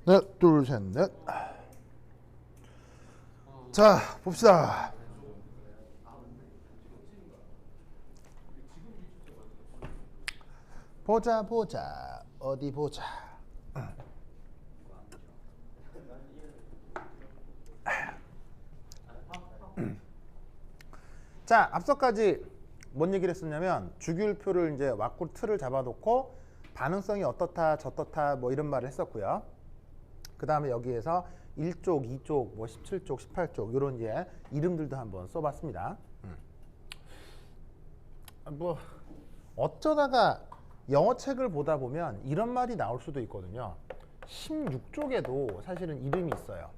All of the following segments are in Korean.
넷, 둘, 셋, 넷. 자, 봅시다. 보자, 보자. 어디 보자. 자, 앞서까지 뭔 얘기를 했었냐면 주기율표를 이제 왁구 틀을 잡아놓고 반응성이 어떻다, 저떻다 뭐 이런 말을 했었고요. 그 다음에 여기에서 1쪽, 2쪽, 뭐 17쪽, 18쪽 이런 이제 이름들도 한번 써봤습니다. 뭐 어쩌다가 영어 책을 보다 보면 이런 말이 나올 수도 있거든요. 16쪽에도 사실은 이름이 있어요.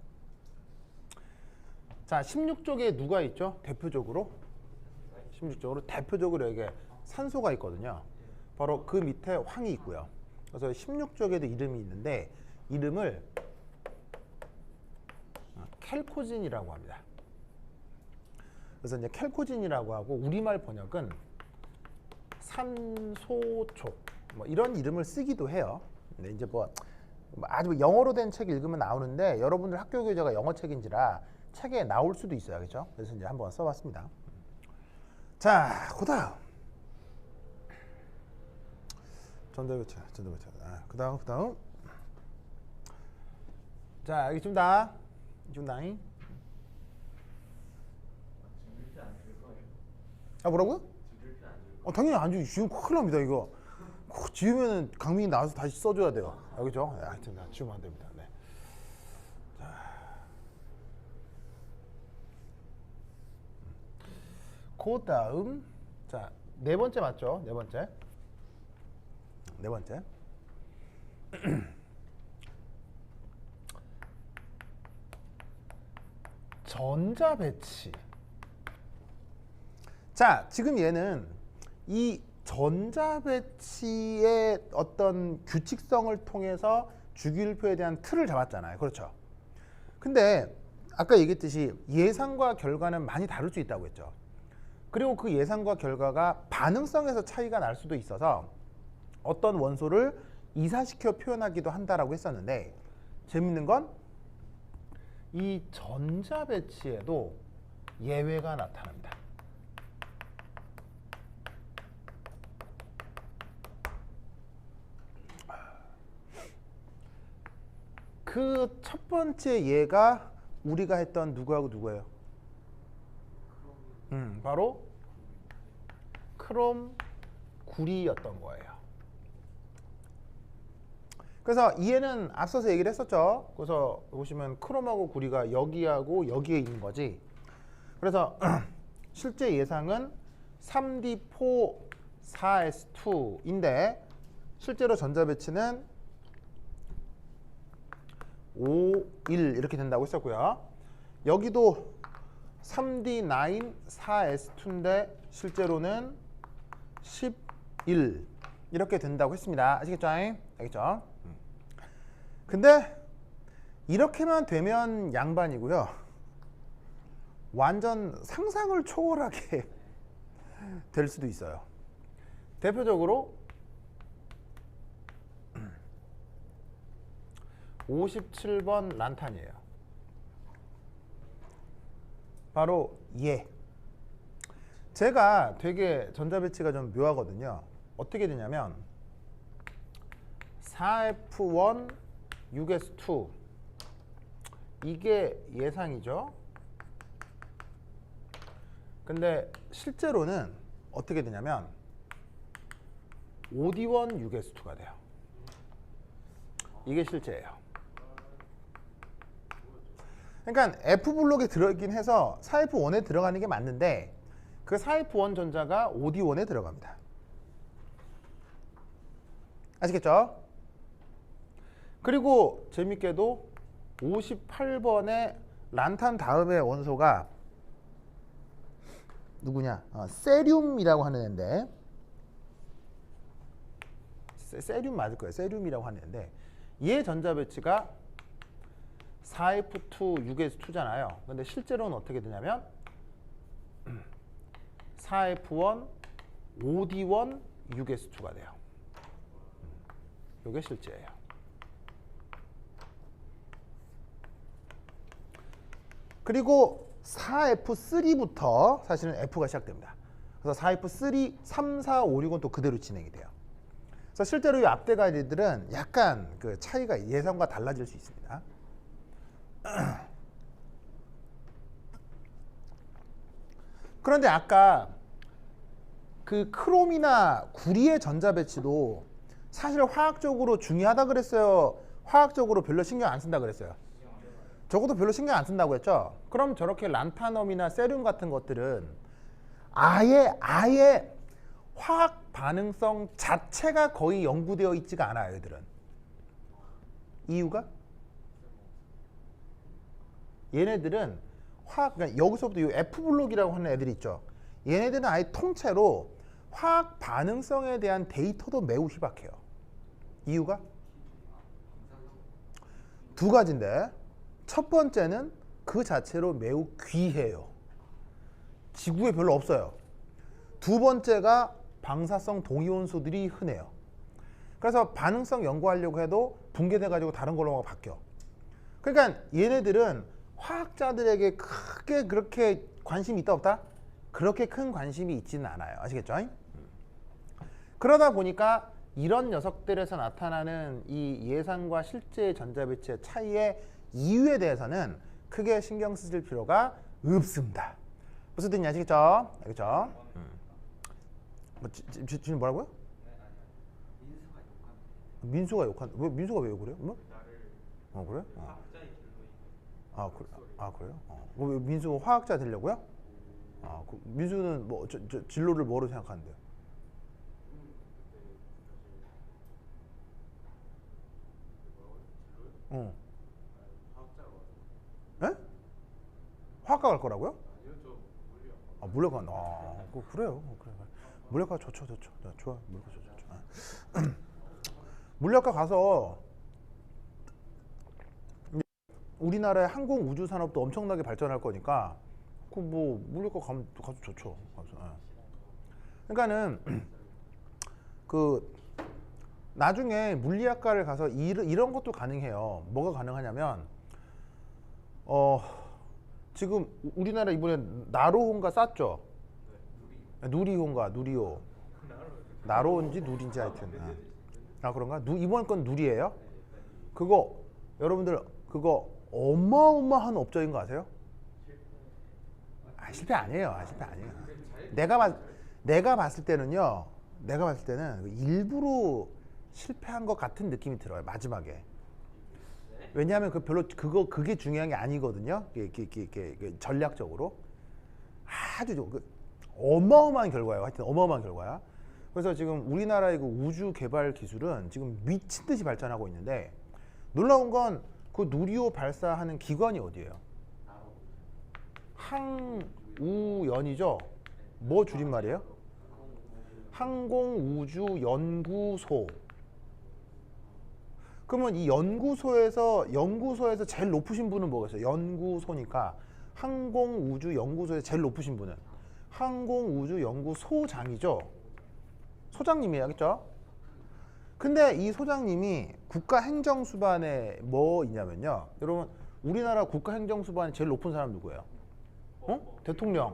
자, 16쪽에 누가 있죠? 대표적으로 16쪽으로 여기에 산소가 있거든요. 바로 그 밑에 황이 있고요. 그래서 16쪽에도 이름이 있는데 이름을 켈코진이라고 합니다. 그래서 이제 켈코진이라고 하고 우리말 번역은 산소촉 뭐 이런 이름을 쓰기도 해요. 근데 이제 뭐 아주 영어로 된 책 읽으면 나오는데 여러분들 학교 교재가 영어 책인지라 책에 나올 수도 있어요, 그렇죠? 그래서 이제 한번 써봤습니다. 자, 그다음 전자배치. 그다음. 자, 여기 있습니다. 아, 뭐라고요? 당연히 안 지우죠. 지우면 큰일 납니다, 이거. 지우면은 강민이 나와서 다시 써줘야 돼요. 알겠죠? 네, 하여튼 지우면 안 됩니다. 네. 그 다음, 자, 네 번째 맞죠? 네 번째. 전자배치. 자, 지금 얘는 이 전자배치의 어떤 규칙성을 통해서 주기율표에 대한 틀을 잡았잖아요. 그렇죠? 근데 아까 얘기했듯이 예상과 결과는 많이 다를 수 있다고 했죠. 그리고 그 예상과 결과가 반응성에서 차이가 날 수도 있어서 어떤 원소를 이사시켜 표현하기도 한다라고 했었는데 재밌는 건 이 전자배치에도 예외가 나타납니다. 그 첫 번째 예가 우리가 했던 누구하고 누구예요? 바로 크롬 구리였던 거예요. 그래서 이해는 앞서서 얘기를 했었죠. 그래서 보시면 크롬하고 구리가 여기하고 여기에 있는 거지. 그래서 실제 예상은 3D4 4S2인데 실제로 전자배치는 5, 1 이렇게 된다고 했었고요. 여기도 3D9 4S2인데 실제로는 11 이렇게 된다고 했습니다. 아시겠죠? 알겠죠? 근데 이렇게만 되면 양반이고요. 완전 상상을 초월하게 될 수도 있어요. 대표적으로 57번 란탄이에요. 바로 얘. 제가 되게 전자배치가 좀 묘하거든요. 어떻게 되냐면 4F1 6S2 이게 예상이죠. 근데 실제로는 어떻게 되냐면 5D1 6S2가 돼요. 이게 실제예요. 그러니까 F블록에 들어있긴 해서 4F1에 들어가는 게 맞는데 그 4F1 전자가 5D1에 들어갑니다. 아시겠죠? 그리고 재밌게도 58번의 란탄 다음의 원소가 누구냐? 세륨이라고 하는 애인데 세륨 맞을 거예요. 세륨이라고 하는 애인데 얘 전자배치가 4F2 6S2잖아요. 근데 실제로는 어떻게 되냐면 4F1 5D1 6S2가 돼요. 이게 실제예요. 그리고 4F3부터 사실은 F가 시작됩니다. 그래서 4F3, 3, 4, 5, 6은 또 그대로 진행이 돼요. 그래서 실제로 이 앞대 가이드들은 약간 그 차이가 예상과 달라질 수 있습니다. 그런데 아까 그 크롬이나 구리의 전자 배치도 사실 화학적으로 중요하다 그랬어요? 화학적으로 별로 신경 안 쓴다 그랬어요? 적어도 별로 신경 안 쓴다고 했죠? 그럼 저렇게 란타넘이나 세륨 같은 것들은 아예 화학 반응성 자체가 거의 연구되어 있지가 않아요, 얘들은. 이유가? 얘네들은 그러니까 여기서부터 이 F블록이라고 하는 애들이 있죠. 얘네들은 아예 통째로 화학 반응성에 대한 데이터도 매우 희박해요. 이유가? 두 가지인데, 첫 번째는 그 자체로 매우 귀해요. 지구에 별로 없어요. 두 번째가 방사성 동위원소들이 흔해요. 그래서 반응성 연구하려고 해도 붕괴돼 가지고 다른 걸로 바뀌어. 그러니까 얘네들은 화학자들에게 크게 그렇게 관심이 있다 없다? 그렇게 큰 관심이 있지는 않아요. 아시겠죠? 그러다 보니까 이런 녀석들에서 나타나는 이 예상과 실제 전자배치의 차이의 이유에 대해서는 크게 신경 쓰실 필요가 없습니다. 무슨 뜻인지 아시겠죠? 알겠죠? 지금 뭐라고요? 민수가 욕한. 왜 민수가 왜 그래요? 뭐? 그래? 그래요? 왜 민수가 화학자 되려고요? 민수는 뭐 진로를 뭐로 생각하는데요? 예? 화학과 갈 거라고요? 물리학과. 그래요. 그래. 물리학과 좋죠. 좋아. 물리학과 좋죠. 물리학과 가서 우리나라의 항공 우주 산업도 엄청나게 발전할 거니까 그 뭐 물리학과 가서 좋죠. 그러니까는 그 나중에 물리학과를 가서 이런 것도 가능해요. 뭐가 가능하냐면 지금 우리나라 이번에 나로호인가 쌌죠? 누리호인가 누리호. 나로인지 누린지 하여튼. 그런가? 이번 건 누리예요? 그거 여러분들 그거 어마어마한 업적인 거 아세요? 실패 아니에요. 실패 아니에요. 내가 봤을 때는 일부러 실패한 것 같은 느낌이 들어요. 마지막에. 왜냐하면 그게 중요한 게 아니거든요. 전략적으로 아주 어마어마한 결과예요. 하여튼 어마어마한 결과야. 그래서 지금 우리나라의 그 우주 개발 기술은 지금 미친 듯이 발전하고 있는데 놀라운 건 그 누리호 발사하는 기관이 어디예요? 항우연이죠. 뭐 줄임말이에요? 항공우주연구소. 그러면 이 연구소에서 제일 높으신 분은 뭐겠어요? 연구소니까 항공우주연구소에서 제일 높으신 분은 항공우주연구소장이죠. 소장님이에요, 알겠죠? 근데 이 소장님이 국가행정수반에 뭐 있냐면요. 여러분, 우리나라 국가행정수반에 제일 높은 사람 누구예요? 대통령.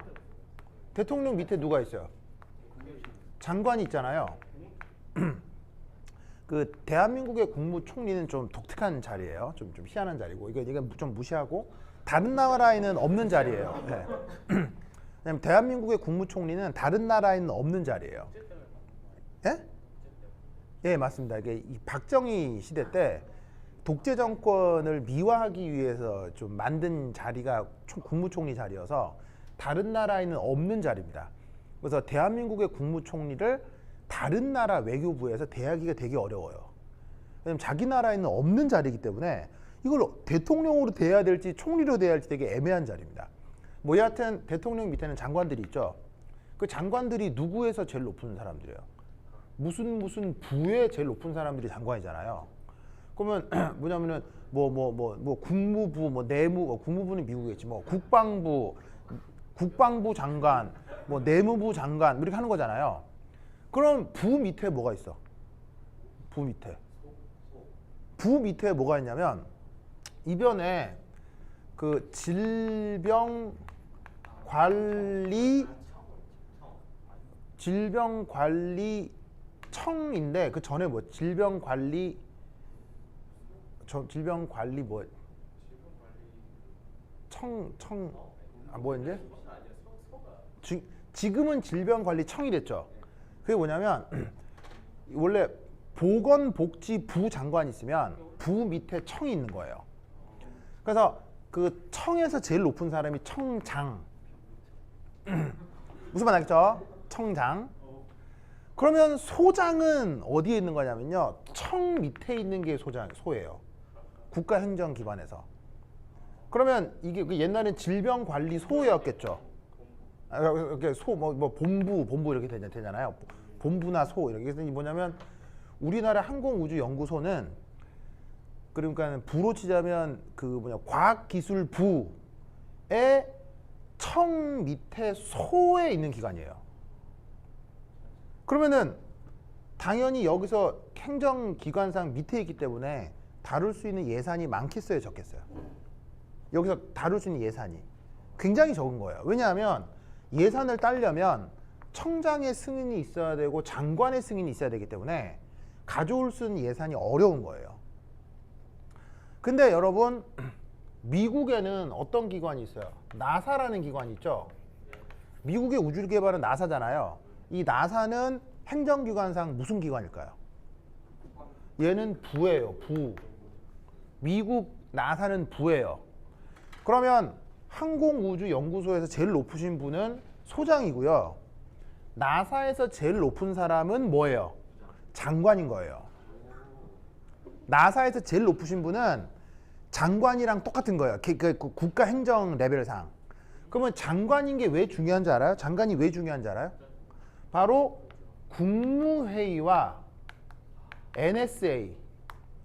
대통령 밑에 누가 있어요? 장관이 있잖아요. 그 대한민국의 국무총리는 좀 독특한 자리예요. 좀 희한한 자리고 이게 좀 무시하고 다른 나라에는 없는 자리예요. 네. 왜냐면 대한민국의 국무총리는 다른 나라에는 없는 자리예요. 예? 예, 맞습니다. 이게 이 박정희 시대 때 독재 정권을 미화하기 위해서 좀 만든 자리가 국무총리 자리여서 다른 나라에는 없는 자리입니다. 그래서 대한민국의 국무총리를 다른 나라 외교부에서 대하기가 되게 어려워요. 왜냐면 자기 나라에는 없는 자리이기 때문에 이걸 대통령으로 대해야 될지 총리로 대해야 할지 되게 애매한 자리입니다. 뭐 여하튼 대통령 밑에는 장관들이 있죠. 그 장관들이 누구에서 제일 높은 사람들이에요? 무슨 부에 제일 높은 사람들이 장관이잖아요. 그러면 뭐냐면은 뭐 국무부, 내무, 국무부는 미국이겠지. 뭐 국방부 장관, 뭐 내무부 장관 이렇게 하는 거잖아요. 그럼 부 밑에 뭐가 있어? 부 밑에 뭐가 있냐면 이변에 그 질병관리청인데 그 전에 뭐 질병관리 뭐 뭐였지? 지금은 질병관리청이 됐죠. 그게 뭐냐면 원래 보건복지부 장관이 있으면 부 밑에 청이 있는 거예요. 그래서 그 청에서 제일 높은 사람이 청장. 무슨 말 알겠죠? 청장. 그러면 소장은 어디에 있는 거냐면요. 청 밑에 있는 게 소예요. 국가행정기관에서. 그러면 이게 옛날엔 질병관리소였겠죠. 이렇게 뭐 본부 이렇게 되잖아요. 본부나 소 이렇게. 그래서 뭐냐면 우리나라 항공우주연구소는 그러니까 부로 치자면 과학기술부의 청 밑에 소에 있는 기관이에요. 그러면은 당연히 여기서 행정기관상 밑에 있기 때문에 다룰 수 있는 예산이 많겠어요, 적겠어요? 여기서 다룰 수 있는 예산이 굉장히 적은 거예요. 왜냐하면 예산을 따려면 청장의 승인이 있어야 되고 장관의 승인이 있어야 되기 때문에 가져올 수 있는 예산이 어려운 거예요. 근데 여러분, 미국에는 어떤 기관이 있어요? 나사라는 기관이 있죠. 미국의 우주개발은 나사잖아요. 이 나사는 행정기관상 무슨 기관일까요? 얘는 부예요. 부. 미국 나사는 부예요. 그러면 항공우주연구소에서 제일 높으신 분은 소장이고요. 나사에서 제일 높은 사람은 뭐예요? 장관인 거예요. 나사에서 제일 높으신 분은 장관이랑 똑같은 거예요. 그 국가행정 레벨상. 그러면 장관인 게 왜 중요한지 알아요? 장관이 왜 중요한지 알아요? 바로 국무회의와 NSA.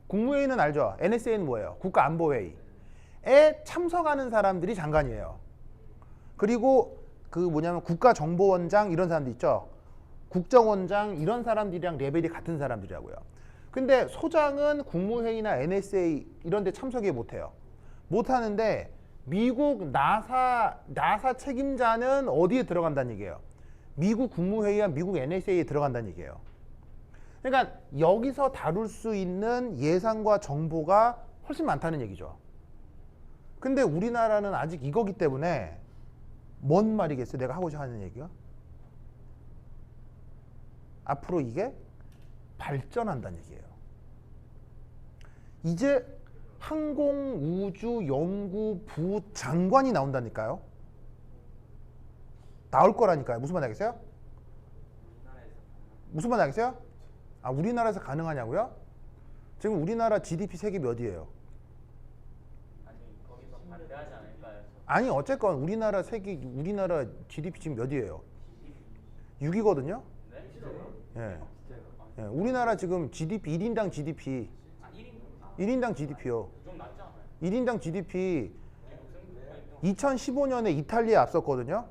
국무회의는 알죠? NSA는 뭐예요? 국가안보회의에 참석하는 사람들이 장관이에요. 그리고 국가정보원장 이런 사람들 있죠? 국정원장 이런 사람들이랑 레벨이 같은 사람들이라고요. 근데 소장은 국무회의나 NSA 이런 데 참석이 못해요. 못하는데 미국 나사 책임자는 어디에 들어간다는 얘기예요? 미국 국무회의와 미국 NSA에 들어간다는 얘기예요. 그러니까 여기서 다룰 수 있는 예산과 정보가 훨씬 많다는 얘기죠. 근데 우리나라는 아직 이거기 때문에 뭔 말이겠어요? 내가 하고자 하는 얘기가? 앞으로 이게 발전한다는 얘기예요. 이제 항공우주연구부 장관이 나온다니까요. 나올 거라니까요. 무슨 말 알겠어요? 무슨 말 알겠어요? 아, 우리나라에서 가능하냐고요? 지금 우리나라 GDP 세계 몇이에요? 아니, 거기서 반대하지 않을까요? 아니, 어쨌건 우리나라 GDP 지금 몇이에요? 6이거든요? 네? 예. 예. 우리나라 지금 GDP 1인당 GDP 아, 1인당 GDP요. 좀 낮지 않아요? 1인당 GDP 2015년에 이탈리아 앞섰거든요.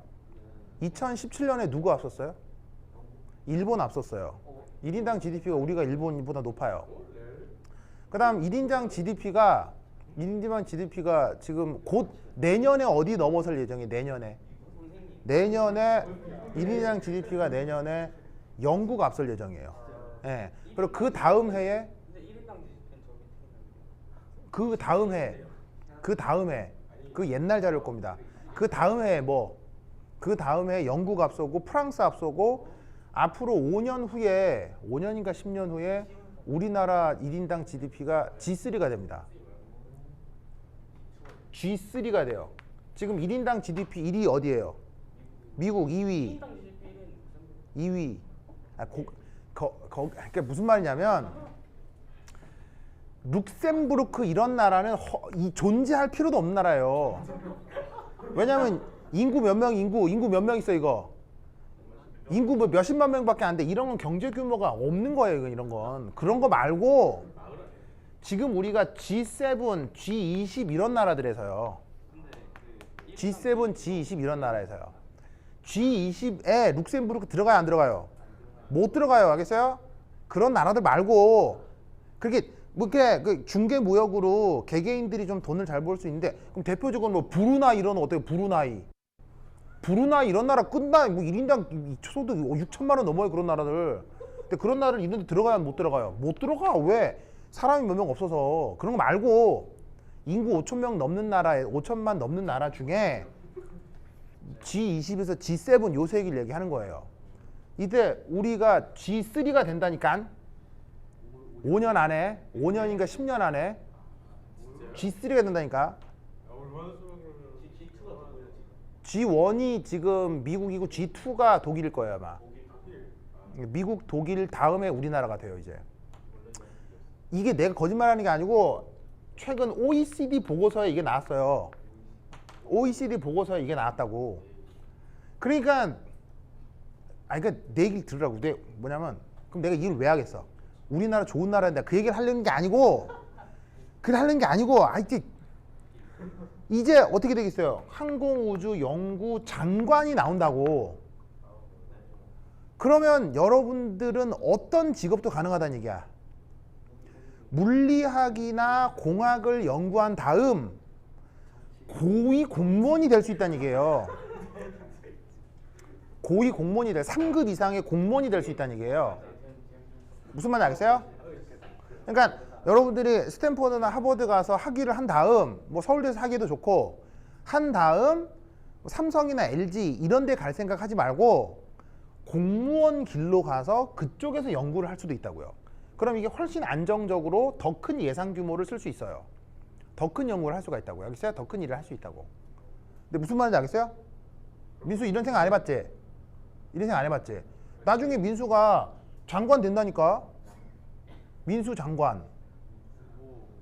2017년에 누구 앞섰어요? 일본 앞섰어요. 1인당 GDP가 우리가 일본보다 높아요. 그 다음 1인당 GDP가 지금 곧 내년에 어디 넘어설 예정이에요? 내년에 1인당 GDP가 내년에 영국 앞설 예정이에요. 예. 그리고 그 다음 해에 그 옛날 자료일 겁니다. 그 다음 해에 그 다음에 영국 앞서고 프랑스 앞서고 앞으로 5년 후에 5년인가 10년 후에 우리나라 1인당 GDP가 G3가 됩니다. G3가 돼요. 지금 1인당 GDP 1위 어디예요? 미국 2위. 2위. 그게 무슨 말이냐면 룩셈부르크 이런 나라는 존재할 필요도 없는 나라예요. 왜냐면 인구 몇 명 있어 이거. 인구 몇십만 명밖에 안 돼. 이런 건 경제 규모가 없는 거예요. 이런 건. 그런 거 말고 지금 우리가 G7, G20 이런 나라들에서요. G7, G20 이런 나라에서요. G20에 룩셈부르크 들어가요, 안 들어가요? 못 들어가요. 알겠어요? 그런 나라들 말고 그렇게 뭐 이렇게 그 중개 무역으로 개개인들이 좀 돈을 잘 벌 수 있는데 그럼 대표적으로 뭐 브루나이 이런 거 어때요? 브루나이 이런 나라 끝나 뭐 1인당 소득 6천만 원 넘어요 그런 나라들. 근데 그런 나라를 이런 데 들어가야 못 들어가요. 못 들어가. 왜? 사람이 몇 명 없어서. 그런 거 말고 인구 5천 명 넘는 나라에 5천만 넘는 나라 중에 G20에서 G7 요 세 개를 얘기하는 거예요. 이때 우리가 G3가 된다니까. 5년 안에 5년인가 10년 안에 G3가 된다니까. G1이 지금 미국이고 G2가 독일일 거예요 아마. 미국, 독일 다음에 우리나라가 돼요 이제. 이게 내가 거짓말하는 게 아니고 최근 OECD 보고서에 이게 나왔어요. OECD 보고서에 이게 나왔다고. 그러니까 그러니까 내 얘기를 들으라고. 뭐냐면 그럼 내가 이 일을 왜 하겠어? 우리나라 좋은 나라인데 그 얘기를 하려는 게 아니고 이제 어떻게 되겠어요? 항공우주 연구 장관이 나온다고. 그러면 여러분들은 어떤 직업도 가능하다는 얘기야. 물리학이나 공학을 연구한 다음 고위 공무원이 될 수 있다는 얘기예요. 고위 공무원이 3급 이상의 공무원이 될 수 있다는 얘기예요. 무슨 말인지 알겠어요? 그러니까 여러분들이 스탠포드나 하버드 가서 학위를 한 다음 뭐 서울대에서 학위도 좋고 한 다음 삼성이나 LG 이런 데 갈 생각 하지 말고 공무원 길로 가서 그쪽에서 연구를 할 수도 있다고요. 그럼 이게 훨씬 안정적으로 더 큰 예산 규모를 쓸 수 있어요. 더 큰 연구를 할 수가 있다고요. 알겠어요? 더 큰 일을 할 수 있다고. 근데 무슨 말인지 알겠어요? 민수 이런 생각 안 해봤지? 이런 생각 안 해봤지? 나중에 민수가 장관 된다니까? 민수 장관.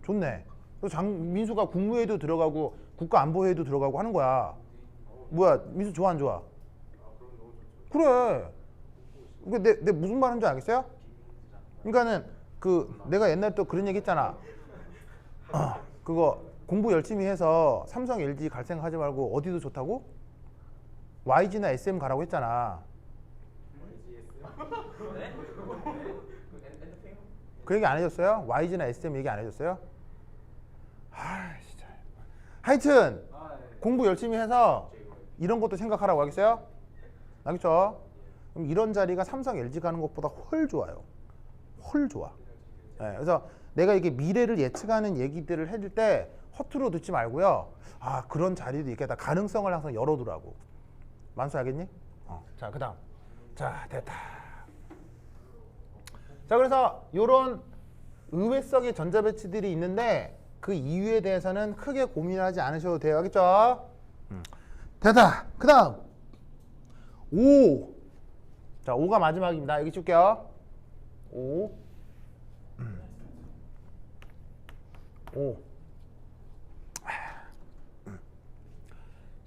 좋네. 그래서 민수가 국무회의도 들어가고 국가안보회의도 들어가고 하는 거야. 뭐야, 민수 좋아 안 좋아? 그래. 내 무슨 말인지 알겠어요? 그러니까는 내가 옛날에 또 그런 얘기 했잖아. 그거 공부 열심히 해서 삼성, LG 갈 생각 하지 말고 어디도 좋다고? YG나 SM 가라고 했잖아. 그 얘기 안 해줬어요? YG나 SM 얘기 안 해줬어요? 진짜. 하여튼 공부 열심히 해서 이런 것도 생각하라고. 알겠어요? 알겠죠? 그럼 이런 자리가 삼성, LG 가는 것보다 훨 좋아요. 훨 좋아. 네, 그래서 내가 이게 미래를 예측하는 얘기들을 해줄 때 허투루 듣지 말고요. 그런 자리도 있겠다. 가능성을 항상 열어두라고. 만수 알겠니? 자, 그 다음. 자, 됐다. 자, 그래서 요런 의외성의 전자배치들이 있는데 그 이유에 대해서는 크게 고민하지 않으셔도 돼요. 알겠죠? 됐다. 그 다음 5. 자, 5가 마지막입니다. 여기 줄게요. 5.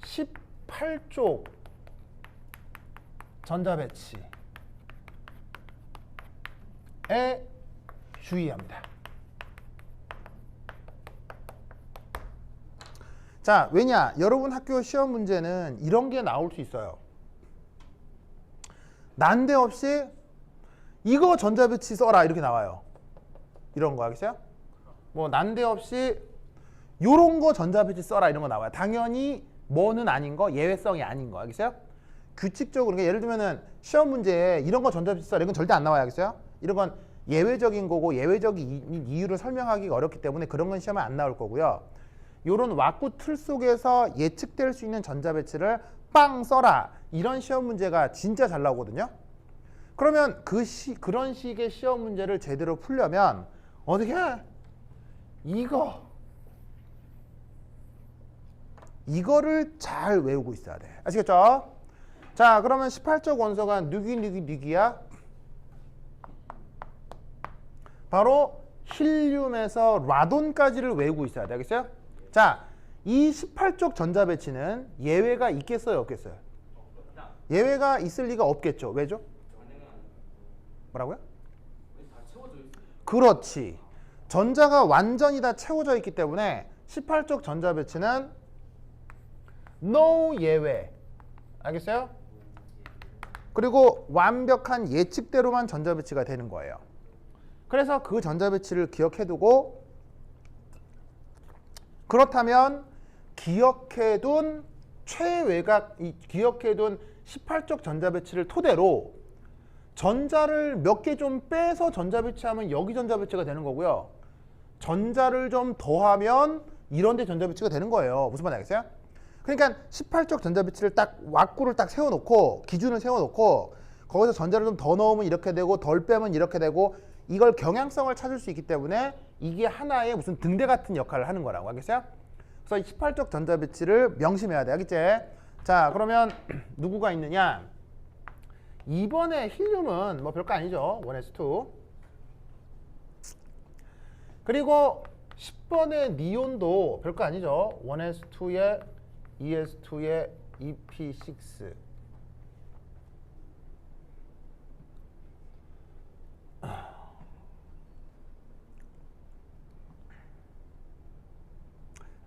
18쪽 전자배치에 주의합니다. 자, 왜냐? 여러분 학교 시험 문제는 이런 게 나올 수 있어요. 난데없이 이거 전자배치 써라 이렇게 나와요. 이런 거 알겠어요? 뭐 난데없이 요런 거 전자배치 써라 이런 거 나와요. 당연히 뭐는 아닌 거, 예외성이 아닌 거 알겠어요? 규칙적으로. 그러니까 예를 들면은 시험 문제에 이런 거 전자배치 써라 이건 절대 안 나와요. 알겠어요? 이런 건 예외적인 거고 예외적인 이유를 설명하기가 어렵기 때문에 그런 건 시험에 안 나올 거고요. 요런 왁구 틀 속에서 예측될 수 있는 전자배치를 빵 써라 이런 시험 문제가 진짜 잘 나오거든요. 그러면 그런 식의 시험 문제를 제대로 풀려면 어떻게 해? 이거를 잘 외우고 있어야 돼. 아시겠죠? 자, 그러면 18쪽 원소가 누기야? 바로 힐륨에서 라돈까지를 외우고 있어야 돼. 알겠어요? 자, 이 18쪽 전자배치는 예외가 있겠어요? 없겠어요? 예외가 있을 리가 없겠죠. 왜죠? 뭐라고요? 그렇지. 전자가 완전히 다 채워져 있기 때문에 18쪽 전자배치는 no 예외. 알겠어요? 그리고 완벽한 예측대로만 전자배치가 되는 거예요. 그래서 그 전자배치를 기억해두고 그렇다면 기억해둔 최외곽, 이 기억해둔 18쪽 전자배치를 토대로 전자를 몇 개 좀 빼서 전자배치하면 여기 전자배치가 되는 거고요. 전자를 좀 더하면 이런 데 전자배치가 되는 거예요. 무슨 말인지 알겠어요? 그러니까 18쪽 전자배치를 딱 왁구를 딱 세워놓고 기준을 세워놓고 거기서 전자를 좀 더 넣으면 이렇게 되고 덜 빼면 이렇게 되고 이걸 경향성을 찾을 수 있기 때문에 이게 하나의 무슨 등대 같은 역할을 하는 거라고 알겠어요? 그래서 18쪽 전자배치를 명심해야 돼. 알겠지? 자, 그러면 누구가 있느냐? 2번의 힐륨은 뭐 별거 아니죠. 1s2. 그리고 10번의 니온도 별거 아니죠. 1s2에 2s2에 EP6.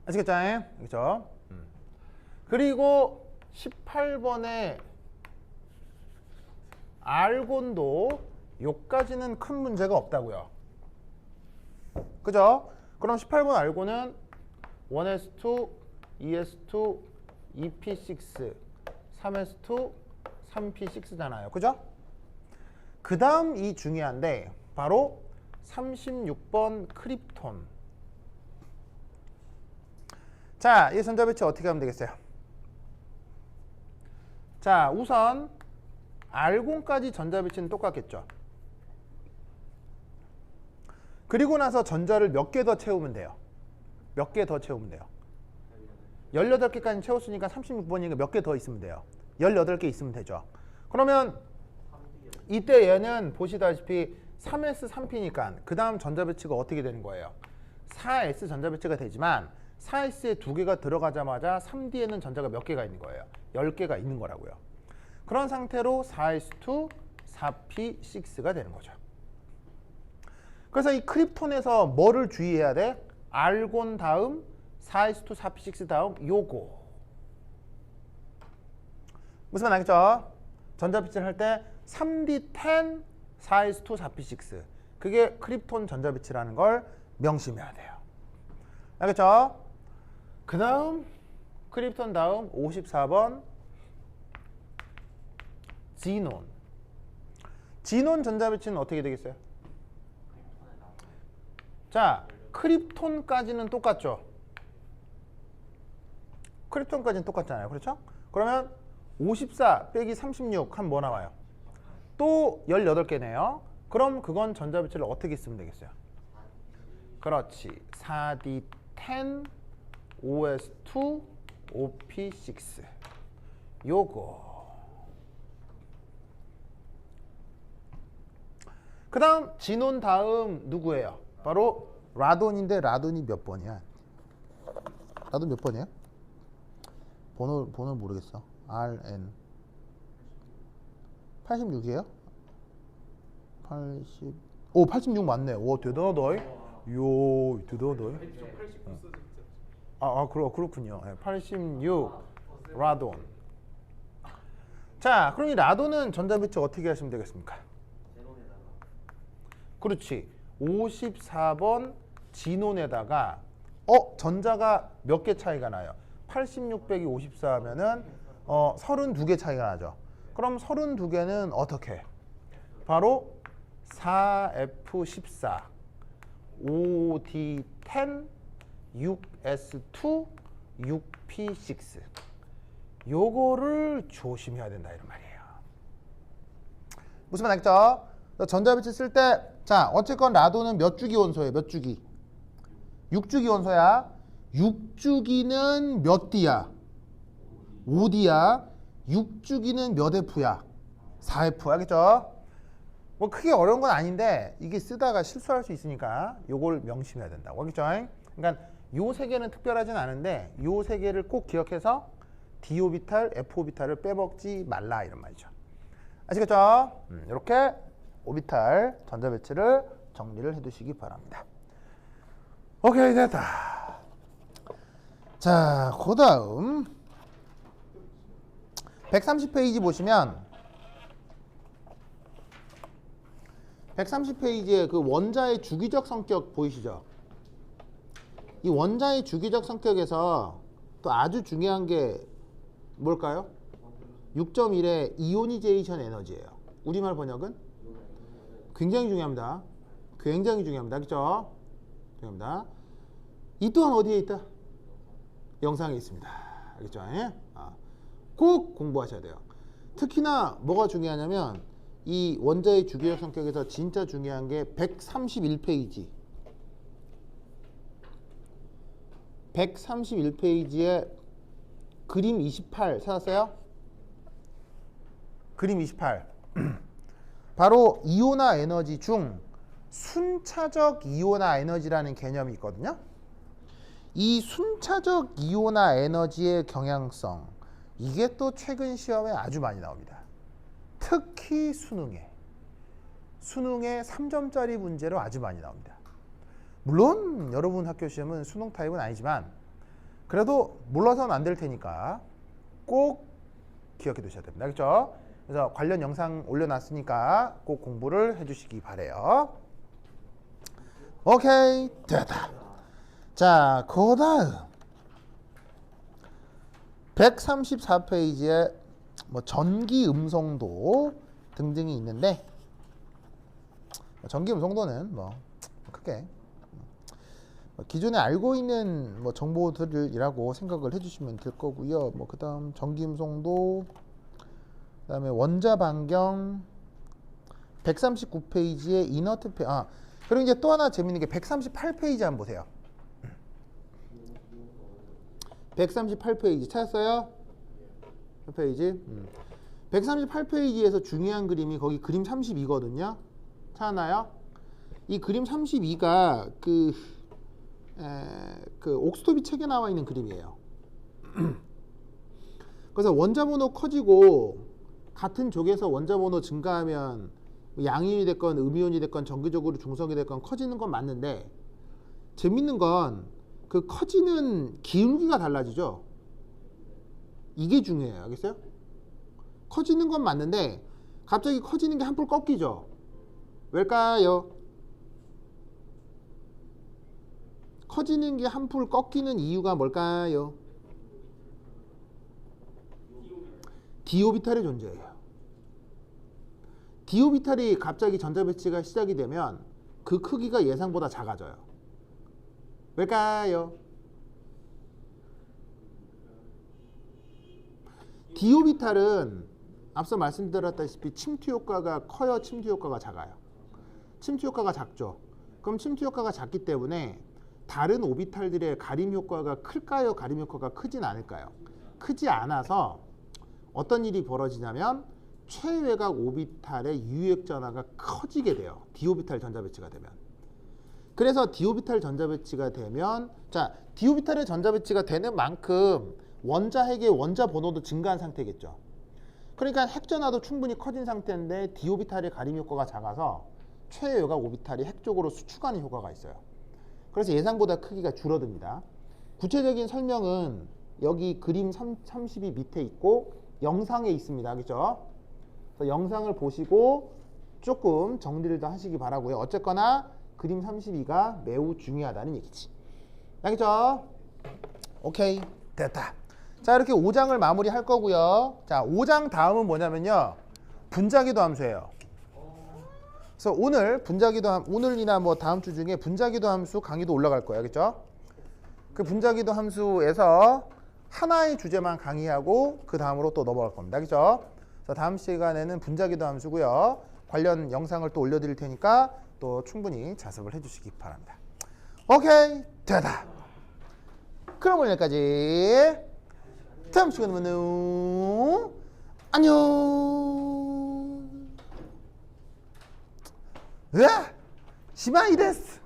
아시겠죠? 그렇죠? 그리고 18번의 알곤도 요까지는 큰 문제가 없다고요. 그죠? 그럼 18번 알고는 1s2, 2s2, 2p6, 3s2, 3p6잖아요. 그죠? 그 다음 이 중요한데 바로 36번 크립톤. 자, 이 전자배치 어떻게 하면 되겠어요? 자, 우선 알곤까지 전자배치는 똑같겠죠. 그리고 나서 전자를 몇 개 더 채우면 돼요. 몇 개 더 채우면 돼요. 18개까지 채웠으니까 36번이니까 몇 개 더 있으면 돼요. 18개 있으면 되죠. 그러면 이때 얘는 보시다시피 3s 3p니까 그 다음 전자배치가 어떻게 되는 거예요? 4s 전자배치가 되지만 4s에 2개가 들어가자마자 3d에는 전자가 몇 개가 있는 거예요? 10개가 있는 거라고요. 그런 상태로 4s2, 4p6가 되는 거죠. 그래서 이 크립톤에서 뭐를 주의해야 돼? 알곤 다음 4s2, 4p6 다음 요거. 무슨 말 알겠죠? 전자배치를 할 때 3d10, 4s2, 4p6. 그게 크립톤 전자배치라는 걸 명심해야 돼요. 알겠죠? 그 다음 크립톤 다음 54번 지논. 지논 전자배치는 어떻게 되겠어요? 자, 크립톤까지는 똑같죠? 크립톤까지는 똑같잖아요. 그렇죠? 그러면 54 빼기 36 하면 뭐 나와요? 또 18개네요. 그럼 그건 전자배치를 어떻게 쓰면 되겠어요? 그렇지. 4d10 OS2 OP6 요거. 그 다음 지논 다음 누구예요? 바로 라돈인데 라돈이 몇 번이야? 라돈 몇 번이에요? 번호 모르겠어. RN 86이에요? 86 맞네. 오, 대단하다. 요, 대단하다. 그렇군요. 86 라돈. 자, 그럼 이 라돈은 전자배치 어떻게 하시면 되겠습니까? 그렇지. 54번 지논에다가 전자가 몇 개 차이가 나요? 86 빼기 54 하면은 32개 차이가 나죠. 그럼 32개는 어떻게? 바로 4F14 5D10 6S2 6P6 요거를 조심해야 된다 이런 말이에요. 무슨 말 알겠죠? 전자배치 쓸 때 자, 어쨌건 라돈은 몇 주기 원소예요? 몇 주기? 6주기 원소야. 6주기는 몇 D야? 5D야. 6주기는 몇 F야? 4F. 알겠죠? 뭐 크게 어려운 건 아닌데 이게 쓰다가 실수할 수 있으니까 요걸 명심해야 된다고. 알겠죠? 그러니까 요 세 개는 특별하진 않은데 요 세 개를 꼭 기억해서 D 오비탈, F 오비탈을 빼먹지 말라 이런 말이죠. 아시겠죠? 이렇게 오비탈 전자배치를 정리를 해두시기 바랍니다. 오케이, 됐다. 자, 그 다음 130페이지 보시면 130페이지에 그 원자의 주기적 성격 보이시죠? 이 원자의 주기적 성격에서 또 아주 중요한 게 뭘까요? 6.1의 이오니제이션 에너지예요. 우리말 번역은 굉장히 중요합니다. 굉장히 중요합니다. 그렇죠? 중요합니다. 이 또한 어디에 있다? 영상에 있습니다. 알겠죠? 꼭 공부하셔야 돼요. 특히나 뭐가 중요하냐면 이 원자의 주기적 성격에서 진짜 중요한 게 131페이지. 131페이지에 그림 28 찾았어요? 그림 28. 바로 이온화 에너지 중 순차적 이온화 에너지라는 개념이 있거든요. 이 순차적 이온화 에너지의 경향성, 이게 또 최근 시험에 아주 많이 나옵니다. 특히 수능에 3점짜리 문제로 아주 많이 나옵니다. 물론 여러분 학교 시험은 수능 타입은 아니지만 그래도 몰라서는 안 될 테니까 꼭 기억해 두셔야 됩니다. 그렇죠? 그래서 관련 영상 올려놨으니까 꼭 공부를 해주시기 바래요. 오케이, 됐다. 자, 그 다음 134페이지에 뭐 전기 음성도 등등이 있는데, 전기 음성도는 뭐 크게 기존에 알고 있는 뭐 정보들이라고 생각을 해주시면 될 거고요. 뭐 그다음 전기 음성도, 그다음에 원자 반경, 139페이지에 이너트 그리고 이제 또 하나 재밌는 게 138페이지 한번 보세요. 138페이지 찾았어요? 1페이지. 138페이지에서 중요한 그림이 거기 그림 32거든요. 찾았나요? 이 그림 32가 그 옥스토비 책에 나와 있는 그림이에요. 그래서 원자 번호 커지고 같은 족에서 원자 번호 증가하면 양이온이 됐건 음이온이 됐건 정기적으로 중성이 됐건 커지는 건 맞는데, 재밌는 건 그 커지는 기울기가 달라지죠. 이게 중요해요. 알겠어요? 커지는 건 맞는데 갑자기 커지는 게 한풀 꺾이죠. 왜일까요? 커지는 게 한풀 꺾이는 이유가 뭘까요? 디오비탈의 존재예요. 디오비탈이 갑자기 전자배치가 시작이 되면 그 크기가 예상보다 작아져요. 왜일까요? 디오비탈은 앞서 말씀드렸다시피 침투 효과가 커요, 침투 효과가 작아요? 침투 효과가 작죠. 그럼 침투 효과가 작기 때문에 다른 오비탈들의 가림 효과가 클까요? 가림 효과가 크진 않을까요? 크지 않아서 어떤 일이 벌어지냐면 최외곽 오비탈의 유액 전하가 커지게 돼요. 디오비탈 전자배치가 되면. 그래서 디오비탈 전자배치가 되면, 자, 디오비탈의 전자배치가 되는 만큼 원자 핵의 원자 번호도 증가한 상태겠죠. 그러니까 핵 전하도 충분히 커진 상태인데 디오비탈의 가림 효과가 작아서 최외곽 오비탈이 핵 쪽으로 수축하는 효과가 있어요. 그래서 예상보다 크기가 줄어듭니다. 구체적인 설명은 여기 그림 32 밑에 있고 영상에 있습니다. 그렇죠? 그래서 영상을 보시고 조금 정리를 더 하시기 바라고요. 어쨌거나 그림 32가 매우 중요하다는 얘기지. 알겠죠? 오케이, 됐다. 자, 이렇게 5장을 마무리할 거고요. 자, 5장 다음은 뭐냐면요, 분자기도 함수예요. 그래서 오늘이나 뭐 다음 주 중에 분자기도 함수 강의도 올라갈 거예요. 알겠죠? 그 분자기도 함수에서 하나의 주제만 강의하고 그 다음으로 또 넘어갈 겁니다. 알겠죠? 그래서 다음 시간에는 분자기도 함수고요. 관련 영상을 또 올려드릴 테니까 또 충분히 자습을 해주시기 바랍니다. 오케이, 됐다. 그럼 오늘 여기까지. 다음 시간에 만나요. 안녕. 으아! 시마이 데스.